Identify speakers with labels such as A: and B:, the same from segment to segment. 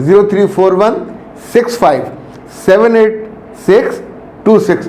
A: 0341657826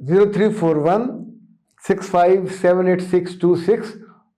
A: 0341657826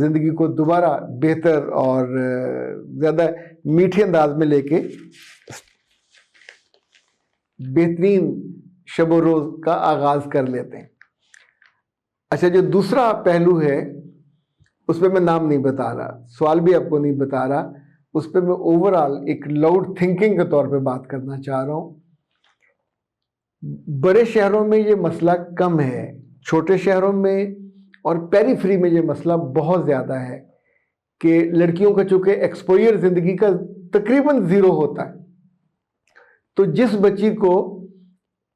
A: زندگی کو دوبارہ بہتر اور زیادہ میٹھے انداز میں لے کے بہترین شب و روز کا آغاز کر لیتے ہیں۔ اچھا، جو دوسرا پہلو ہے اس پہ میں نام نہیں بتا رہا، سوال بھی آپ کو نہیں بتا رہا، اس پہ میں اوورآل ایک لاؤڈ تھنکنگ کے طور پہ بات کرنا چاہ رہا ہوں۔ بڑے شہروں میں یہ مسئلہ کم ہے، چھوٹے شہروں میں اور پیری فری میں یہ مسئلہ بہت زیادہ ہے کہ لڑکیوں کا چونکہ ایکسپوئر زندگی کا تقریباً زیرو ہوتا ہے، تو جس بچی کو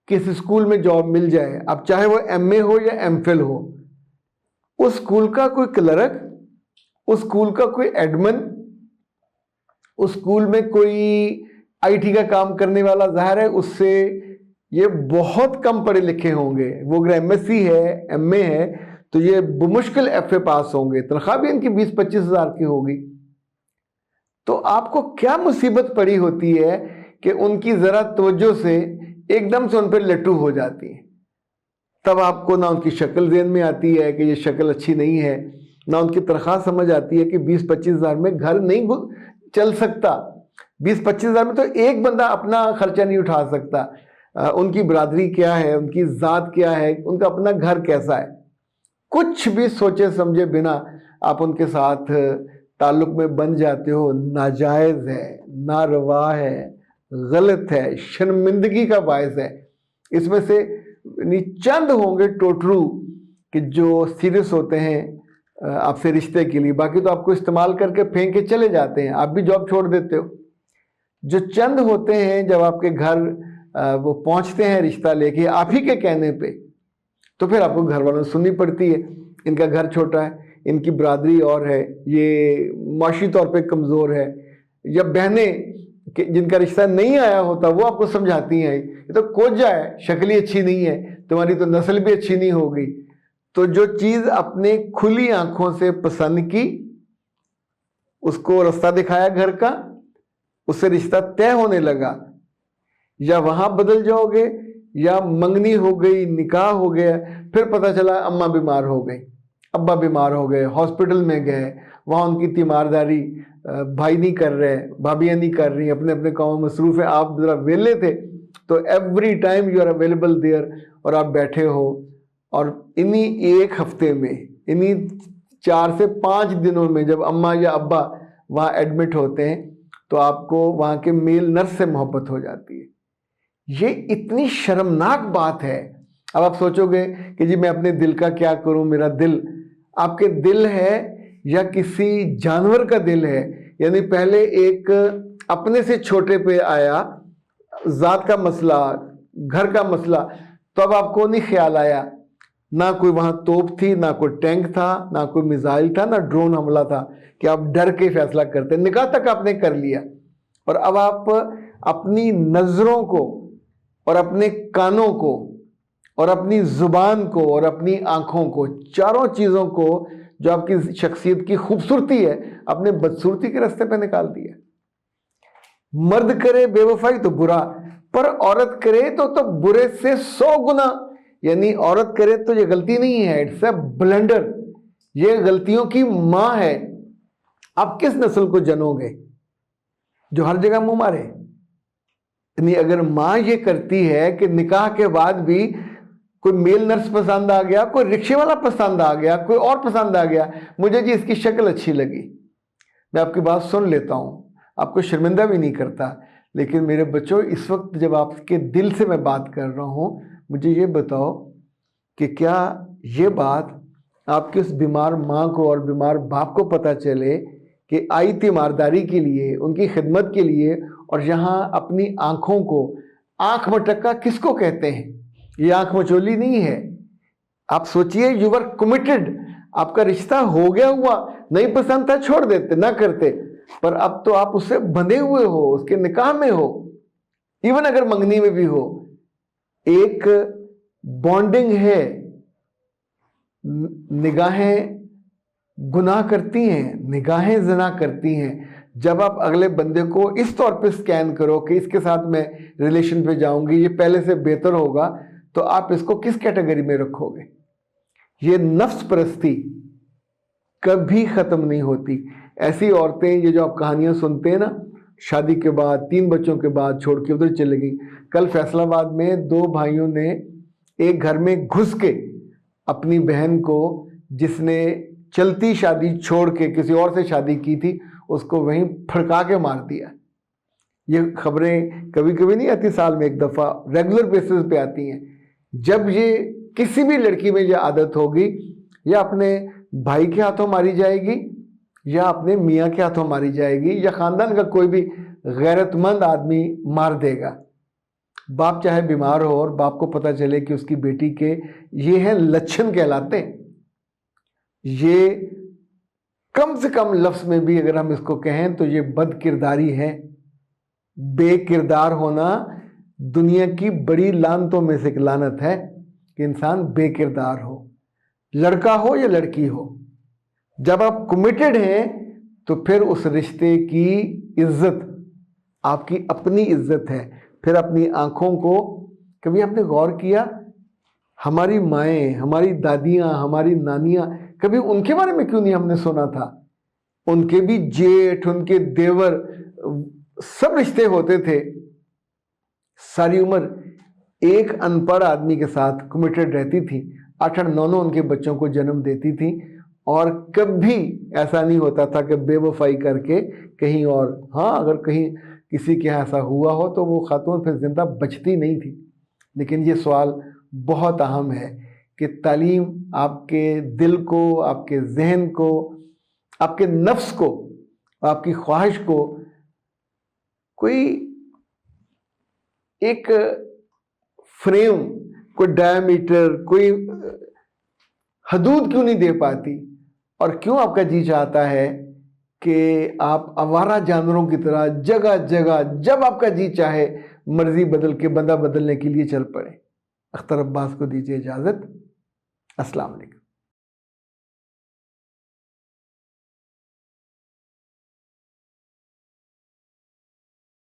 A: کس اسکول میں جاب مل جائے، اب چاہے وہ ایم اے ہو یا ایم فل ہو، اس اسکول کا کوئی کلرک، اس اسکول کا کوئی ایڈمن، اس اسکول میں کوئی آئی ٹی کا کام کرنے والا، ظاہر ہے اس سے یہ بہت کم پڑھے لکھے ہوں گے۔ وہ اگر ایم ایس سی ہے، ایم اے ہے، تو یہ بمشکل ایف اے پاس ہوں گے، تنخواہ بھی ان کی 20-25 ہزار کی ہوگی۔ تو آپ کو کیا مصیبت پڑی ہوتی ہے کہ ان کی ذرا توجہ سے ایک دم سے ان پہ لٹو ہو جاتی ہے؟ تب آپ کو نہ ان کی شکل ذہن میں آتی ہے کہ یہ شکل اچھی نہیں ہے، نہ ان کی تنخواہ سمجھ آتی ہے کہ 20-25 ہزار میں گھر نہیں چل سکتا۔ 20-25 ہزار میں تو ایک بندہ اپنا خرچہ نہیں اٹھا سکتا۔ ان کی برادری کیا ہے، ان کی ذات کیا ہے، ان کا اپنا گھر کیسا ہے، کچھ بھی سوچے سمجھے بنا آپ ان کے ساتھ تعلق میں بن جاتے ہو۔ ناجائز ہے، ناروا ہے، غلط ہے، شرمندگی کا باعث ہے۔ اس میں سے چند ہوں گے ٹوٹرو کہ جو سیریس ہوتے ہیں آپ سے رشتے کے لیے، باقی تو آپ کو استعمال کر کے پھینک کے چلے جاتے ہیں، آپ بھی جاب چھوڑ دیتے ہو۔ جو چند ہوتے ہیں جب آپ کے گھر وہ پہنچتے ہیں رشتہ لے کے آپ ہی کے کہنے پہ، تو پھر آپ کو گھر والوں سے سننی پڑتی ہے، ان کا گھر چھوٹا ہے، ان کی برادری اور ہے، یہ معاشی طور پہ کمزور ہے، یا بہنیں کہ جن کا رشتہ نہیں آیا ہوتا وہ آپ کو سمجھاتی ہیں یہ تو کوجا ہے، شکل ہی اچھی نہیں ہے، تمہاری تو نسل بھی اچھی نہیں ہوگی۔ تو جو چیز اپنے کھلی آنکھوں سے پسند کی، اس کو رستہ دکھایا گھر کا، اس سے رشتہ طے ہونے لگا، یا وہاں بدل جاؤ گے یا منگنی ہو گئی، نکاح ہو گیا، پھر پتہ چلا اماں بیمار ہو گئی، ابا بیمار ہو گئے، ہاسپٹل میں گئے، وہاں ان کی تیمارداری بھائی نہیں کر رہے، بھابیاں نہیں کر رہی، اپنے اپنے کاموں میں مصروف ہیں، آپ ذرا ویلے تھے تو every time you are available there, اور آپ بیٹھے ہو، اور انہی ایک ہفتے میں، انہی 4 سے 5 دنوں میں جب اماں یا ابا وہاں ایڈمٹ ہوتے ہیں تو آپ کو وہاں کے میل نرس سے محبت ہو جاتی ہے۔ یہ اتنی شرمناک بات ہے۔ اب آپ سوچو گے کہ جی میں اپنے دل کا کیا کروں، میرا دل، آپ کے دل ہے یا کسی جانور کا دل ہے؟ یعنی پہلے ایک اپنے سے چھوٹے پہ آیا ذات کا مسئلہ، گھر کا مسئلہ، تو اب آپ کو نہیں خیال آیا، نہ کوئی وہاں توپ تھی، نہ کوئی ٹینک تھا، نہ کوئی میزائل تھا، نہ ڈرون حملہ تھا کہ آپ ڈر کے فیصلہ کرتے، نکاح تک آپ نے کر لیا، اور اب آپ اپنی نظروں کو اور اپنے کانوں کو اور اپنی زبان کو اور اپنی آنکھوں کو، چاروں چیزوں کو جو آپ کی شخصیت کی خوبصورتی ہے، اپنے بدصورتی کے راستے پہ نکال دیا۔ مرد کرے بے وفائی تو برا، پر عورت کرے تو برے سے 100 گنا، یعنی عورت کرے تو یہ غلطی نہیں ہے، اٹس اے بلنڈر، یہ غلطیوں کی ماں ہے۔ آپ کس نسل کو جنو گے جو ہر جگہ منہ مارے؟ یعنی اگر ماں یہ کرتی ہے کہ نکاح کے بعد بھی کوئی میل نرس پسند آ گیا، کوئی رکشے والا پسند آ گیا، کوئی اور پسند آ گیا، مجھے جی اس کی شکل اچھی لگی، میں آپ کی بات سن لیتا ہوں، آپ کو شرمندہ بھی نہیں کرتا، لیکن میرے بچوں اس وقت جب آپ کے دل سے میں بات کر رہا ہوں، مجھے یہ بتاؤ کہ کیا یہ بات آپ کی اس بیمار ماں کو اور بیمار باپ کو پتہ چلے کہ آئی تیمارداری کے لیے، ان کی خدمت کے لیے، اور یہاں اپنی آنکھوں کو، آنکھ مٹکا کس کو کہتے ہیں؟ یہ آنکھ مچولی نہیں ہے۔ آپ سوچئے یو آر کمیٹڈ، آپ کا رشتہ ہو گیا ہوا، نہیں پسند تھا چھوڑ دیتے، نہ کرتے، پر اب تو آپ اس سے بندھے ہوئے ہو، اس کے نکاح میں ہو، ایون اگر منگنی میں بھی ہو، ایک بانڈنگ ہے۔ نگاہیں گناہ کرتی ہیں، نگاہیں زنا کرتی ہیں۔ جب آپ اگلے بندے کو اس طور پہ سکین کرو کہ اس کے ساتھ میں ریلیشن پہ جاؤں گی، یہ پہلے سے بہتر ہوگا، تو آپ اس کو کس کیٹیگری میں رکھو گے؟ یہ نفس پرستی، کبھی ختم نہیں ہوتی. ایسی عورتیں یہ جو آپ کہانیاں سنتے ہیں نا، شادی کے بعد 3 بچوں کے بعد چھوڑ کے ادھر چلے گئی. کل فیصل آباد میں 2 بھائیوں نے ایک گھر میں گھس کے اپنی بہن کو، جس نے چلتی شادی چھوڑ کے کسی اور سے شادی کی تھی، اس کو وہیں پھڑکا کے مار دیا. یہ خبریں کبھی کبھی نہیں آتی، سال میں ایک دفعہ ریگولر بیسس پہ آتی ہیں. جب یہ کسی بھی لڑکی میں یہ عادت ہوگی، یا اپنے بھائی کے ہاتھوں ماری جائے گی، یا اپنے میاں کے ہاتھوں ماری جائے گی، یا خاندان کا کوئی بھی غیرت مند آدمی مار دے گا. باپ چاہے بیمار ہو اور باپ کو پتہ چلے کہ اس کی بیٹی کے یہ ہیں لچھن کہلاتے ہیں، یہ کم سے کم لفظ میں بھی اگر ہم اس کو کہیں تو یہ بد کرداری ہے. بے کردار ہونا دنیا کی بڑی لعنتوں میں سے ایک لعنت ہے کہ انسان بے کردار ہو، لڑکا ہو یا لڑکی ہو. جب آپ کمیٹڈ ہیں تو پھر اس رشتے کی عزت آپ کی اپنی عزت ہے. پھر اپنی آنکھوں کو، کبھی آپ نے غور کیا ہماری مائیں، ہماری دادیاں، ہماری نانیاں، کبھی ان کے بارے میں کیوں نہیں ہم نے سنا تھا؟ ان کے بھی جیٹھ، ان کے دیور، سب رشتے ہوتے تھے. ساری عمر ایک ان پڑھ آدمی کے ساتھ کمیٹڈ رہتی تھی، 8 9 ان کے بچوں کو جنم دیتی تھی، اور کبھی ایسا نہیں ہوتا تھا کہ بے وفائی کر کے کہیں اور. ہاں اگر کہیں کسی کے ایسا ہوا ہو تو وہ خاتون پھر زندہ بچتی نہیں تھی. لیکن یہ سوال بہت اہم ہے کہ تعلیم آپ کے دل کو، آپ کے ذہن کو، آپ کے نفس کو، آپ کی خواہش کو کوئی ایک فریم، کوئی ڈائمیٹر، کوئی حدود کیوں نہیں دے پاتی؟ اور کیوں آپ کا جی چاہتا ہے کہ آپ آوارہ جانوروں کی طرح جگہ جگہ جب آپ کا جی چاہے مرضی بدل کے بندہ بدلنے کے لیے چل پڑے؟ اختر عباس کو دیجیے اجازت. السلام علیکم.